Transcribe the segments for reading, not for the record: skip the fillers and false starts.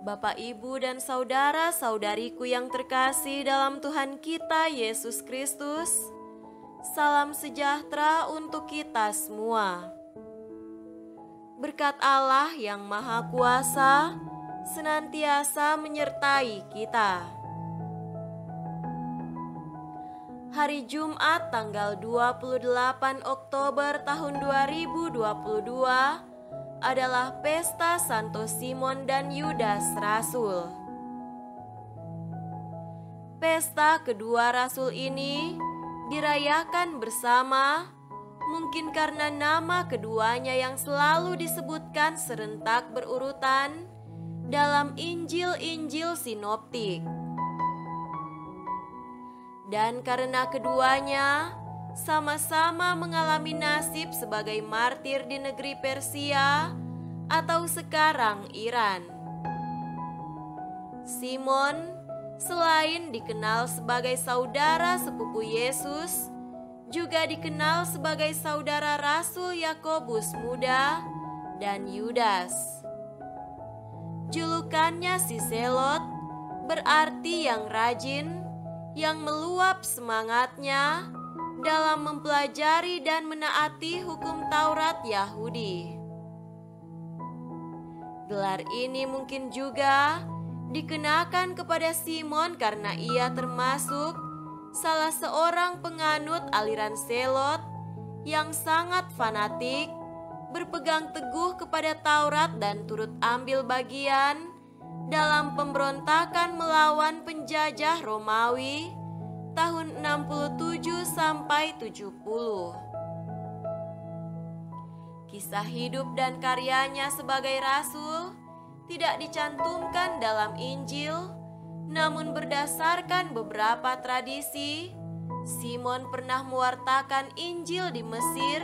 Bapak, Ibu, dan saudara-saudariku yang terkasih dalam Tuhan kita Yesus Kristus, salam sejahtera untuk kita semua. Berkat Allah yang Maha Kuasa senantiasa menyertai kita. Hari Jumat tanggal 28 Oktober tahun 2022 adalah pesta Santo Simon dan Yudas Rasul. Pesta kedua rasul ini dirayakan bersama, mungkin karena nama keduanya yang selalu disebutkan serentak berurutan dalam Injil-Injil sinoptik. Dan karena keduanya sama-sama mengalami nasib sebagai martir di negeri Persia atau sekarang Iran. Simon selain dikenal sebagai saudara sepupu Yesus, juga dikenal sebagai saudara Rasul Yakobus muda dan Yudas. Julukannya si Zelot berarti yang rajin, yang meluap semangatnya dalam mempelajari dan menaati hukum Taurat Yahudi. Gelar ini mungkin juga dikenakan kepada Simon karena ia termasuk salah seorang penganut aliran Zelot yang sangat fanatik, berpegang teguh kepada Taurat dan turut ambil bagian dalam pemberontakan melawan penjajah Romawi tahun 67 sampai 70. Kisah hidup dan karyanya sebagai rasul tidak dicantumkan dalam Injil, namun berdasarkan beberapa tradisi, Simon pernah mewartakan Injil di Mesir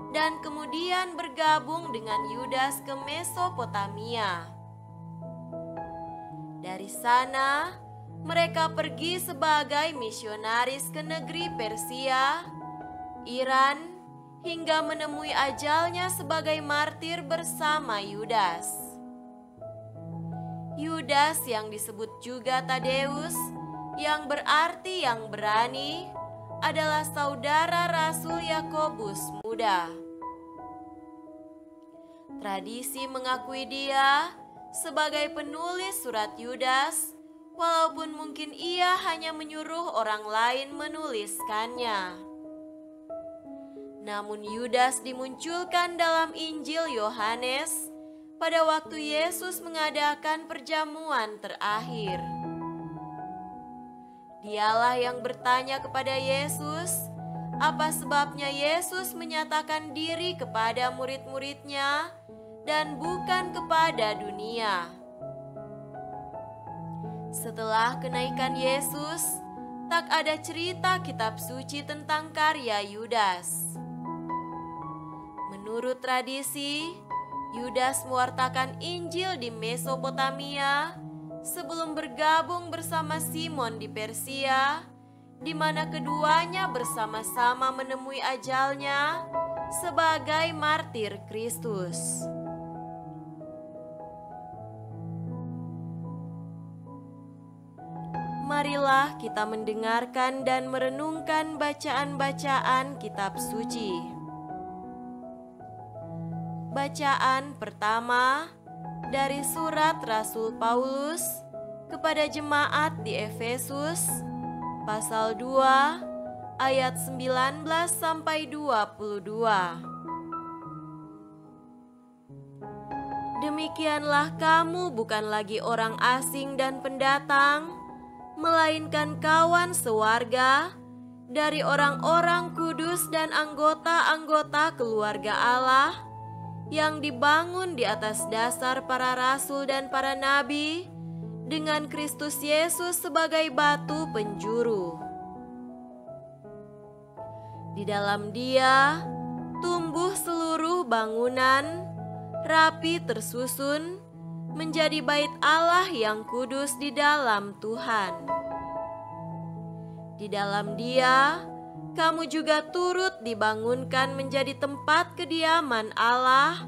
dan kemudian bergabung dengan Yudas ke Mesopotamia. Dari sana, mereka pergi sebagai misionaris ke negeri Persia, Iran, hingga menemui ajalnya sebagai martir bersama Yudas. Yudas yang disebut juga Tadeus, yang berarti yang berani, adalah saudara Rasul Yakobus muda. Tradisi mengakui dia sebagai penulis surat Yudas, walaupun mungkin ia hanya menyuruh orang lain menuliskannya. Namun Yudas dimunculkan dalam Injil Yohanes pada waktu Yesus mengadakan perjamuan terakhir. Dialah yang bertanya kepada Yesus, apa sebabnya Yesus menyatakan diri kepada murid-muridnya dan bukan kepada dunia. Setelah kenaikan Yesus, tak ada cerita kitab suci tentang karya Yudas. Menurut tradisi, Yudas mewartakan Injil di Mesopotamia sebelum bergabung bersama Simon di Persia, di mana keduanya bersama-sama menemui ajalnya sebagai martir Kristus. Marilah kita mendengarkan dan merenungkan bacaan-bacaan kitab suci. Bacaan pertama dari surat Rasul Paulus kepada jemaat di Efesus, pasal 2 ayat 19 sampai 22. Demikianlah kamu bukan lagi orang asing dan pendatang, melainkan kawan sewarga dari orang-orang kudus dan anggota-anggota keluarga Allah yang dibangun di atas dasar para rasul dan para nabi, dengan Kristus Yesus sebagai batu penjuru. Di dalam Dia tumbuh seluruh bangunan, rapi tersusun, menjadi bait Allah yang kudus di dalam Tuhan. Di dalam Dia, kamu juga turut dibangunkan menjadi tempat kediaman Allah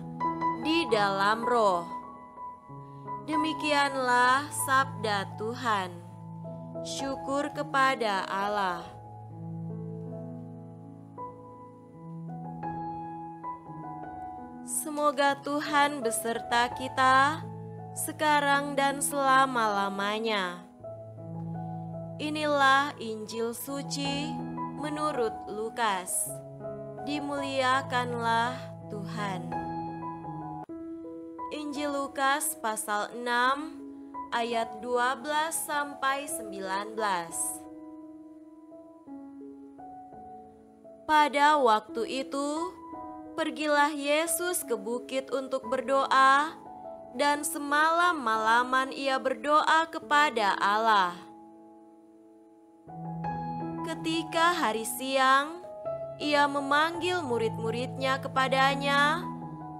di dalam Roh. Demikianlah sabda Tuhan. Syukur kepada Allah. Semoga Tuhan beserta kita sekarang dan selama-lamanya. Inilah Injil suci menurut Lukas. Dimuliakanlah Tuhan. Injil Lukas pasal 6 ayat 12 sampai 19. Pada waktu itu, pergilah Yesus ke bukit untuk berdoa, dan semalam-malaman ia berdoa kepada Allah. Ketika hari siang, ia memanggil murid-muridnya kepadanya,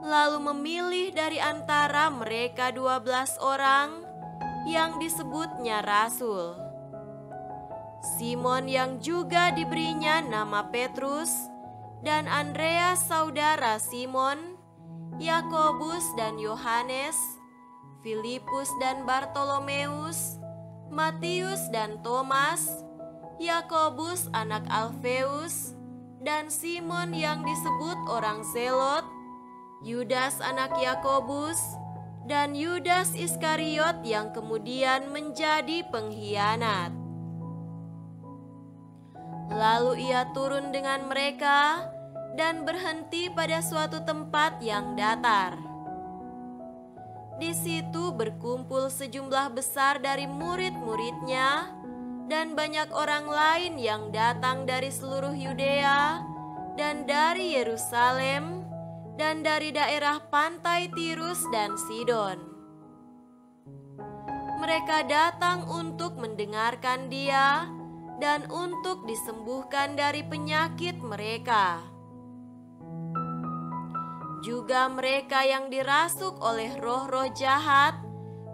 lalu memilih dari antara mereka 12 orang yang disebutnya rasul. Simon yang juga diberinya nama Petrus, dan Andreas saudara Simon, Yakobus dan Yohanes, Filipus dan Bartolomeus, Matius dan Thomas, Yakobus anak Alfeus, dan Simon yang disebut orang Zelot, Yudas anak Yakobus, dan Yudas Iskariot yang kemudian menjadi pengkhianat. Lalu ia turun dengan mereka dan berhenti pada suatu tempat yang datar. Di situ berkumpul sejumlah besar dari murid-muridnya dan banyak orang lain yang datang dari seluruh Yudea dan dari Yerusalem dan dari daerah pantai Tirus dan Sidon. Mereka datang untuk mendengarkan dia dan untuk disembuhkan dari penyakit mereka. Juga mereka yang dirasuk oleh roh-roh jahat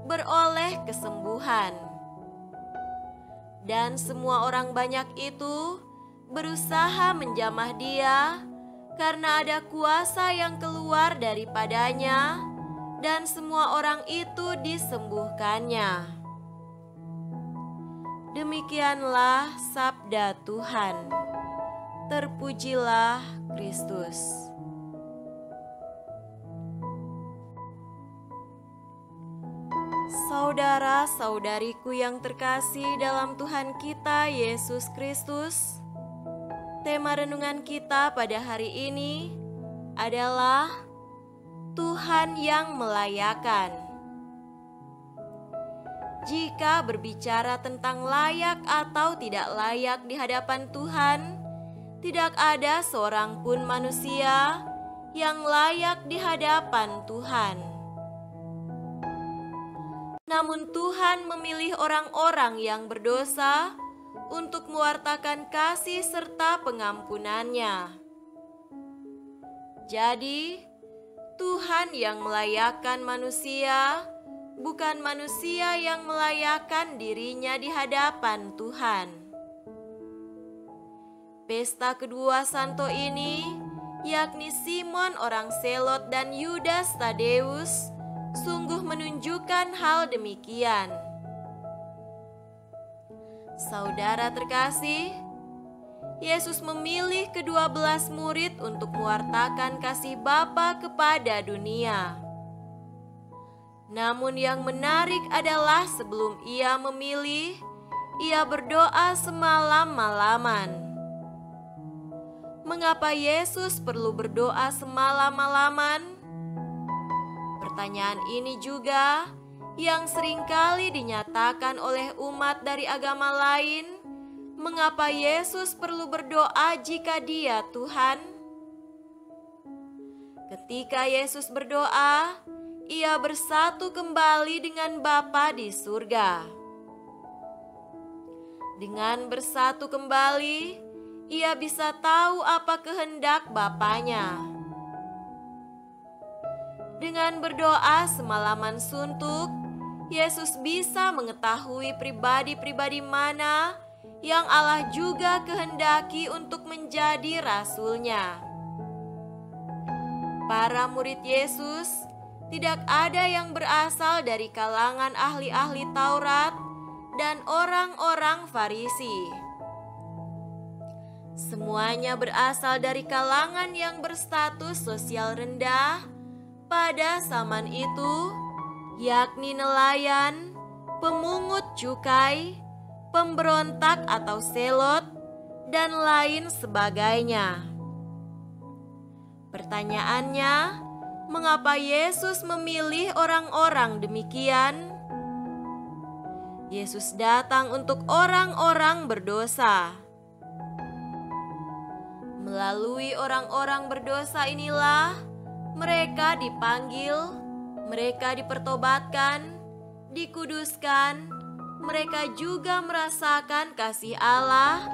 beroleh kesembuhan. Dan semua orang banyak itu berusaha menjamah dia, karena ada kuasa yang keluar daripadanya, dan semua orang itu disembuhkannya. Demikianlah sabda Tuhan. Terpujilah Kristus. Saudara-saudariku yang terkasih dalam Tuhan kita Yesus Kristus, tema renungan kita pada hari ini adalah Tuhan yang melayakan. Jika berbicara tentang layak atau tidak layak di hadapan Tuhan, tidak ada seorang pun manusia yang layak di hadapan Tuhan. Namun Tuhan memilih orang-orang yang berdosa untuk mewartakan kasih serta pengampunannya. Jadi, Tuhan yang melayakkan manusia, bukan manusia yang melayakkan dirinya di hadapan Tuhan. Pesta kedua santo ini, yakni Simon orang Zelot dan Yudas Tadeus, sungguh menunjukkan hal demikian. Saudara terkasih, Yesus memilih ke-12 murid untuk mewartakan kasih Bapa kepada dunia. Namun yang menarik adalah sebelum ia memilih, ia berdoa semalam-malaman. Mengapa Yesus perlu berdoa semalam-malaman? Pertanyaan ini juga yang seringkali dinyatakan oleh umat dari agama lain. Mengapa Yesus perlu berdoa jika Dia Tuhan? Ketika Yesus berdoa, Ia bersatu kembali dengan Bapa di surga. Dengan bersatu kembali, Ia bisa tahu apa kehendak Bapanya. Dengan berdoa semalaman suntuk, Yesus bisa mengetahui pribadi-pribadi mana yang Allah juga kehendaki untuk menjadi rasul-Nya. Para murid Yesus tidak ada yang berasal dari kalangan ahli-ahli Taurat dan orang-orang Farisi. Semuanya berasal dari kalangan yang berstatus sosial rendah pada zaman itu, yakni nelayan, pemungut cukai, pemberontak atau selot, dan lain sebagainya. Pertanyaannya, mengapa Yesus memilih orang-orang demikian? Yesus datang untuk orang-orang berdosa. Melalui orang-orang berdosa inilah mereka dipanggil, mereka dipertobatkan, dikuduskan, mereka juga merasakan kasih Allah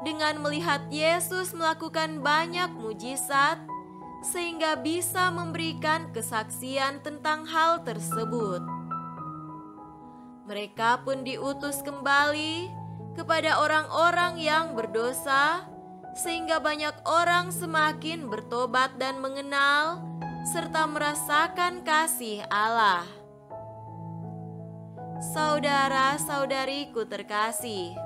dengan melihat Yesus melakukan banyak mujizat sehingga bisa memberikan kesaksian tentang hal tersebut. Mereka pun diutus kembali kepada orang-orang yang berdosa sehingga banyak orang semakin bertobat dan mengenal serta merasakan kasih Allah. Saudara-saudariku terkasih,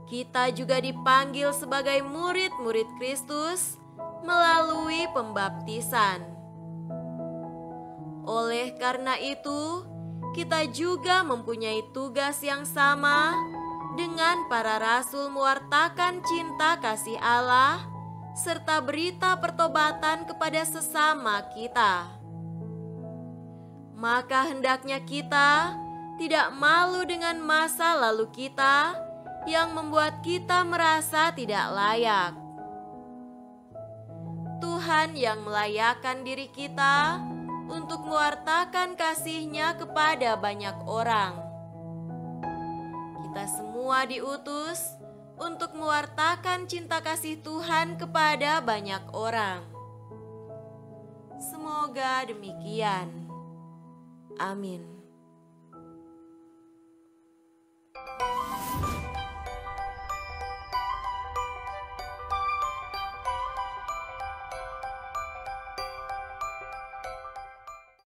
kita juga dipanggil sebagai murid-murid Kristus melalui pembaptisan. Oleh karena itu, kita juga mempunyai tugas yang sama dengan para rasul mewartakan cinta kasih Allah serta berita pertobatan kepada sesama kita. Maka hendaknya kita tidak malu dengan masa lalu kita yang membuat kita merasa tidak layak. Tuhan yang melayakkan diri kita untuk mewartakan kasih-Nya kepada banyak orang. Kita semua diutus untuk mewartakan cinta kasih Tuhan kepada banyak orang. Semoga demikian. Amin.